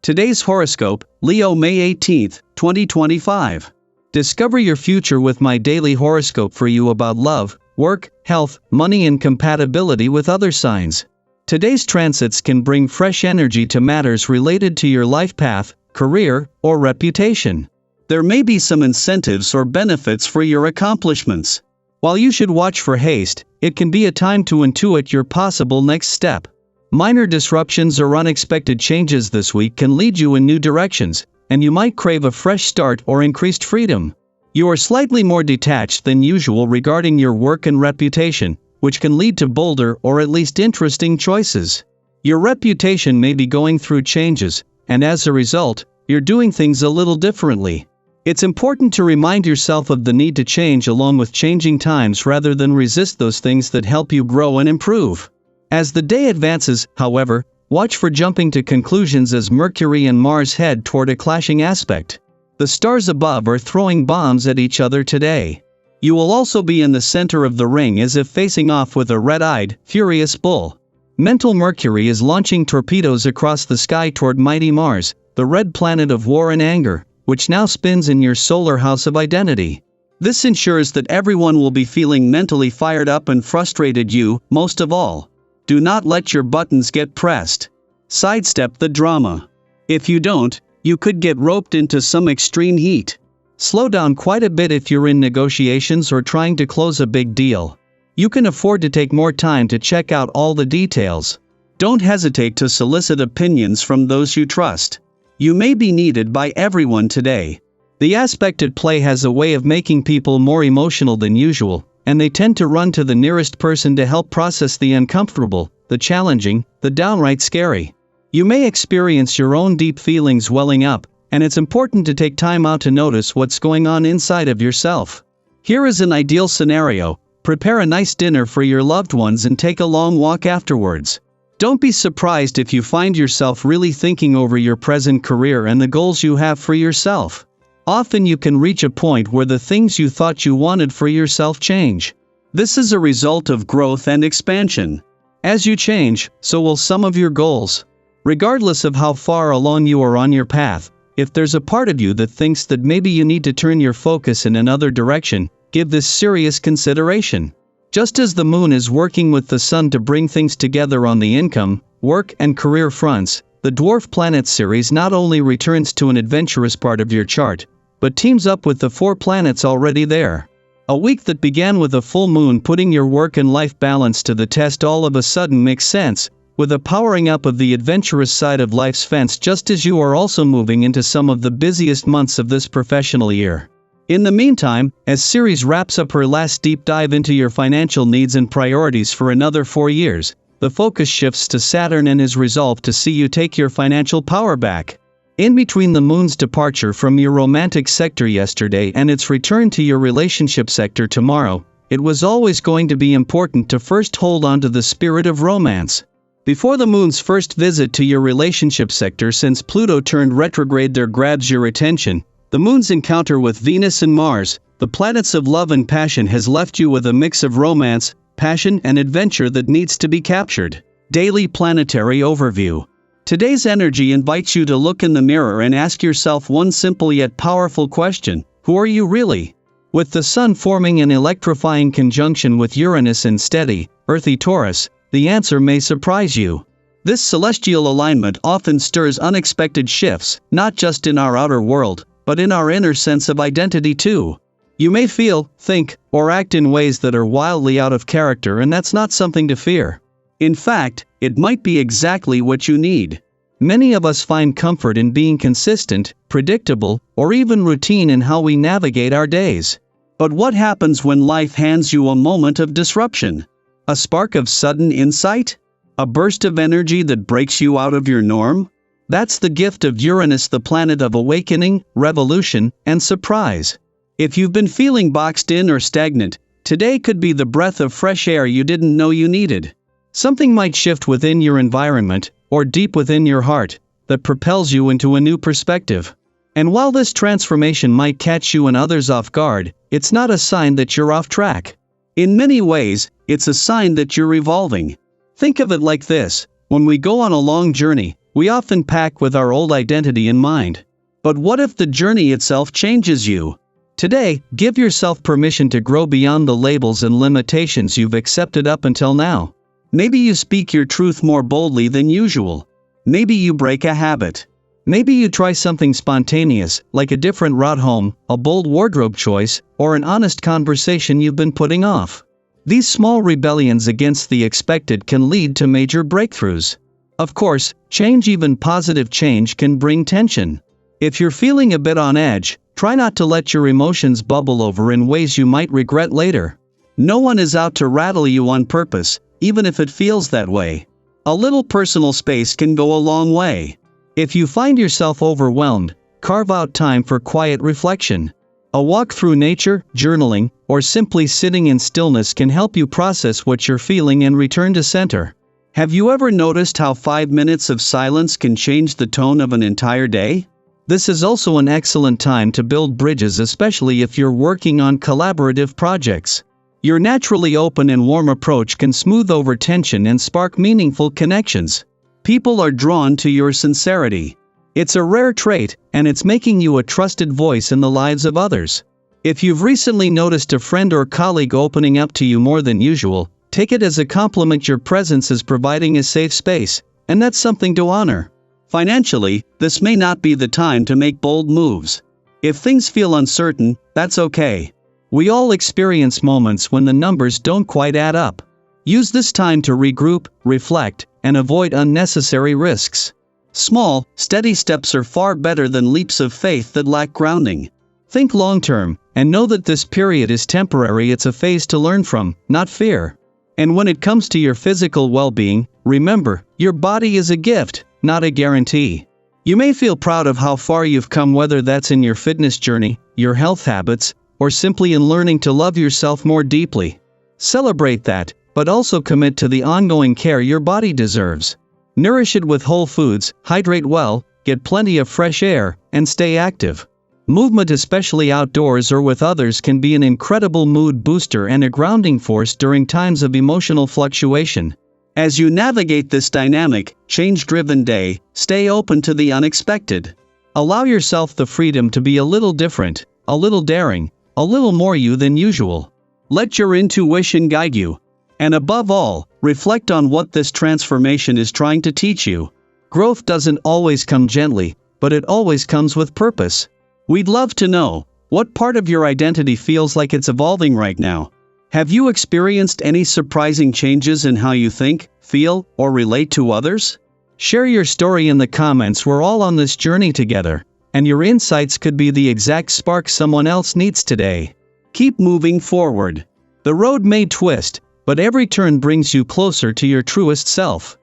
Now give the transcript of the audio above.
Today's horoscope, Leo May 18, 2025. Discover your future with my daily horoscope for you about love, work, health, money and compatibility with other signs. Today's transits can bring fresh energy to matters related to your life path, career, or reputation. There may be some incentives or benefits for your accomplishments. While you should watch for haste, it can be a time to intuit your possible next step. Minor disruptions or unexpected changes this week can lead you in new directions, and you might crave a fresh start or increased freedom. You are slightly more detached than usual regarding your work and reputation, which can lead to bolder or at least interesting choices. Your reputation may be going through changes, and as a result, you're doing things a little differently. It's important to remind yourself of the need to change along with changing times rather than resist those things that help you grow and improve. As the day advances, however, watch for jumping to conclusions as Mercury and Mars head toward a clashing aspect. The stars above are throwing bombs at each other today. You will also be in the center of the ring as if facing off with a red-eyed, furious bull. Mental Mercury is launching torpedoes across the sky toward mighty Mars, the red planet of war and anger, which now spins in your solar house of identity. This ensures that everyone will be feeling mentally fired up and frustrated. You, most of all, do not let your buttons get pressed. Sidestep the drama. If you don't, you could get roped into some extreme heat. Slow down quite a bit if you're in negotiations or trying to close a big deal. You can afford to take more time to check out all the details. Don't hesitate to solicit opinions from those you trust. You may be needed by everyone today. The aspect at play has a way of making people more emotional than usual, and they tend to run to the nearest person to help process the uncomfortable, the challenging, the downright scary. You may experience your own deep feelings welling up, and it's important to take time out to notice what's going on inside of yourself. Here is an ideal scenario: prepare a nice dinner for your loved ones and take a long walk afterwards. Don't be surprised if you find yourself really thinking over your present career and the goals you have for yourself. Often you can reach a point where the things you thought you wanted for yourself change. This is a result of growth and expansion. As you change, so will some of your goals. Regardless of how far along you are on your path, if there's a part of you that thinks that maybe you need to turn your focus in another direction, give this serious consideration. Just as the moon is working with the sun to bring things together on the income, work and career fronts, the dwarf planet Ceres not only returns to an adventurous part of your chart, but teams up with the 4 planets already there. A week that began with a full moon putting your work and life balance to the test all of a sudden makes sense, with a powering up of the adventurous side of life's fence just as you are also moving into some of the busiest months of this professional year. In the meantime, as Ceres wraps up her last deep dive into your financial needs and priorities for another 4 years, the focus shifts to Saturn and his resolve to see you take your financial power back. In between the moon's departure from your romantic sector yesterday and its return to your relationship sector tomorrow, it was always going to be important to first hold on to the spirit of romance. Before the moon's first visit to your relationship sector since Pluto turned retrograde there grabs your attention, the moon's encounter with Venus and Mars, the planets of love and passion, has left you with a mix of romance, passion and adventure that needs to be captured. Daily Planetary Overview. Today's energy invites you to look in the mirror and ask yourself one simple yet powerful question: who are you really? With the Sun forming an electrifying conjunction with Uranus in steady, earthy Taurus, the answer may surprise you. This celestial alignment often stirs unexpected shifts, not just in our outer world, but in our inner sense of identity too. You may feel, think, or act in ways that are wildly out of character, and that's not something to fear. In fact, it might be exactly what you need. Many of us find comfort in being consistent, predictable, or even routine in how we navigate our days. But what happens when life hands you a moment of disruption? A spark of sudden insight? A burst of energy that breaks you out of your norm? That's the gift of Uranus, the planet of awakening, revolution, and surprise. If you've been feeling boxed in or stagnant, today could be the breath of fresh air you didn't know you needed. Something might shift within your environment, or deep within your heart, that propels you into a new perspective. And while this transformation might catch you and others off guard, it's not a sign that you're off track. In many ways, it's a sign that you're evolving. Think of it like this: when we go on a long journey, We often pack with our old identity in mind. But what if the journey itself changes you? Today, give yourself permission to grow beyond the labels and limitations you've accepted up until now. Maybe you speak your truth more boldly than usual. Maybe you break a habit. Maybe you try something spontaneous, like a different route home, a bold wardrobe choice, or an honest conversation you've been putting off. These small rebellions against the expected can lead to major breakthroughs. Of course, change, even positive change, can bring tension. If you're feeling a bit on edge, try not to let your emotions bubble over in ways you might regret later. No one is out to rattle you on purpose, even if it feels that way. A little personal space can go a long way. If you find yourself overwhelmed, carve out time for quiet reflection. A walk through nature, journaling, or simply sitting in stillness can help you process what you're feeling and return to center. Have you ever noticed how 5 minutes of silence can change the tone of an entire day? This is also an excellent time to build bridges, especially if you're working on collaborative projects. Your naturally open and warm approach can smooth over tension and spark meaningful connections. People are drawn to your sincerity. It's a rare trait, and it's making you a trusted voice in the lives of others. If you've recently noticed a friend or colleague opening up to you more than usual, take it as a compliment. Your presence is providing a safe space, and that's something to honor. Financially, this may not be the time to make bold moves. If things feel uncertain, that's okay. We all experience moments when the numbers don't quite add up. Use this time to regroup, reflect, and avoid unnecessary risks. Small, steady steps are far better than leaps of faith that lack grounding. Think long-term, and know that this period is temporary. It's a phase to learn from, not fear. And when it comes to your physical well-being, remember, your body is a gift, not a guarantee. You may feel proud of how far you've come, whether that's in your fitness journey, your health habits, or simply in learning to love yourself more deeply. Celebrate that, but also commit to the ongoing care your body deserves. Nourish it with whole foods, hydrate well, get plenty of fresh air, and stay active. Movement, especially outdoors or with others, can be an incredible mood booster and a grounding force during times of emotional fluctuation. As you navigate this dynamic, change-driven day, stay open to the unexpected. Allow yourself the freedom to be a little different, a little daring, a little more you than usual. Let your intuition guide you. And above all, reflect on what this transformation is trying to teach you. Growth doesn't always come gently, but it always comes with purpose. We'd love to know, what part of your identity feels like it's evolving right now? Have you experienced any surprising changes in how you think, feel, or relate to others? Share your story in the comments. We're all on this journey together, and your insights could be the exact spark someone else needs today. Keep moving forward. The road may twist, but every turn brings you closer to your truest self.